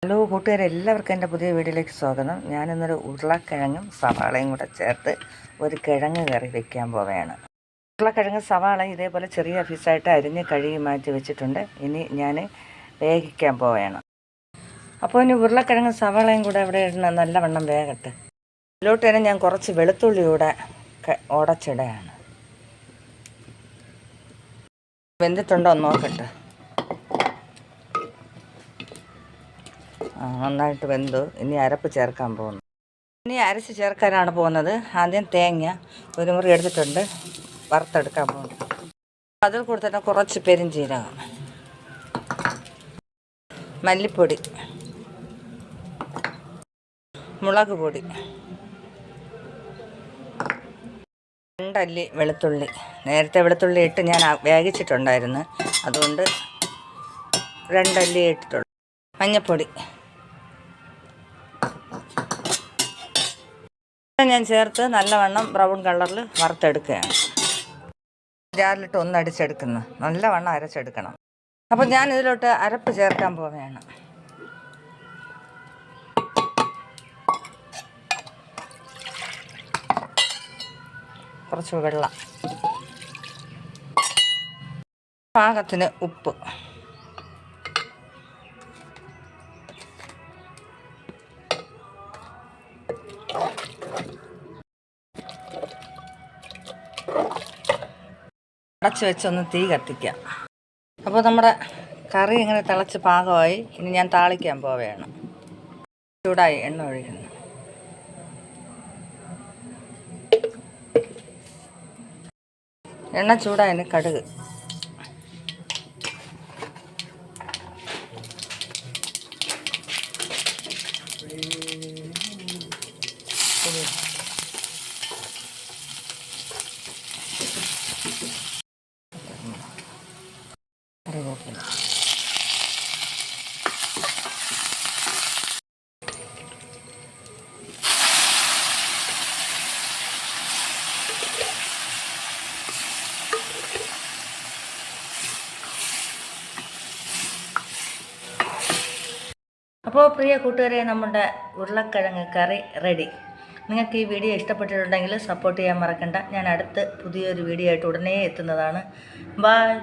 Hello കൂട്ടുകാരെ, എല്ലാവർക്കും എൻ്റെ പുതിയ വീഡിയോയിലേക്ക് സ്വാഗതം. ഞാനിന്നൊരു ഉരുളക്കിഴങ്ങും സവാളയും കൂടെ ചേർത്ത് ഒരു കിഴങ്ങ് കറി വയ്ക്കാൻ പോവുകയാണ്. ഉരുളക്കിഴങ്ങ് സവാള ഇതേപോലെ ചെറിയ പീസായിട്ട് അരിഞ്ഞ് കഴുകി മാറ്റി വെച്ചിട്ടുണ്ട്. ഇനി ഞാൻ വേവിക്കാൻ പോവുകയാണ്. അപ്പോൾ ഇനി ഉരുളക്കിഴങ്ങ് സവാളയും കൂടെ അവിടെ ഇടുന്ന നല്ലവണ്ണം വേകട്ടെ. അതിലോട്ട് തന്നെ ഞാൻ കുറച്ച് വെളുത്തുള്ളി കൂടെ ഉടച്ചിടുകയാണ്. വെന്തിട്ടുണ്ടോ എന്ന് നോക്കട്ടെ. നന്നായിട്ട് വെന്തു. ഇനി അരപ്പ് ചേർക്കാൻ പോകുന്നു. ഇനി അരച്ച് ചേർക്കാനാണ് പോകുന്നത്. ആദ്യം തേങ്ങ ഒരു മുറി എടുത്തിട്ടുണ്ട്, വറുത്തെടുക്കാൻ പോകുന്നു. അതിൽ കൂടെ തന്നെ കുറച്ച് പെരുംജീരകം, മല്ലിപ്പൊടി, മുളക് പൊടി, 2 അല്ലി വെളുത്തുള്ളി. നേരത്തെ വെളുത്തുള്ളി ഇട്ട് ഞാൻ വേവിച്ചിട്ടുണ്ടായിരുന്നു, അതുകൊണ്ട് 2 അല്ലി ഇട്ടിട്ടുണ്ട്. മഞ്ഞൾപ്പൊടി ഞാൻ ചേർത്ത് നല്ലവണ്ണം ബ്രൗൺ കളറിൽ വറുത്തെടുക്കുകയാണ്. ജാറിലിട്ട് ഒന്ന് അടിച്ചെടുക്കുന്നു, നല്ലവണ്ണം അരച്ചെടുക്കണം. അപ്പോൾ ഞാൻ ഇതിലോട്ട് അരപ്പ് ചേർക്കാൻ പോവുകയാണ്. കുറച്ച് വെള്ളം, പാകത്തിന് ഉപ്പ്, അടച്ച് വെച്ചൊന്ന് തീ കത്തിക്കാം. അപ്പോൾ നമ്മുടെ കറി ഇങ്ങനെ തിളച്ച് പാകമായി. ഇനി ഞാൻ താളിക്കാൻ പോവുകയാണ്. ചൂടായി, എണ്ണ ഒഴിക്കുന്നു. എണ്ണ ചൂടായതിന് കടുക്, കറിവേപ്പില, അപ്പോൾ പ്രിയ കൂട്ടുകാരെ, നമ്മുടെ ഉരുളക്കിഴങ്ങ് കറി റെഡി. നിങ്ങൾക്ക് ഈ വീഡിയോ ഇഷ്ടപ്പെട്ടിട്ടുണ്ടെങ്കിൽ സപ്പോർട്ട് ചെയ്യാൻ മറക്കണ്ട. ഞാൻ അടുത്ത് പുതിയൊരു വീഡിയോ ആയിട്ട് ഉടനെ എത്തുന്നതാണ്. ബൈ.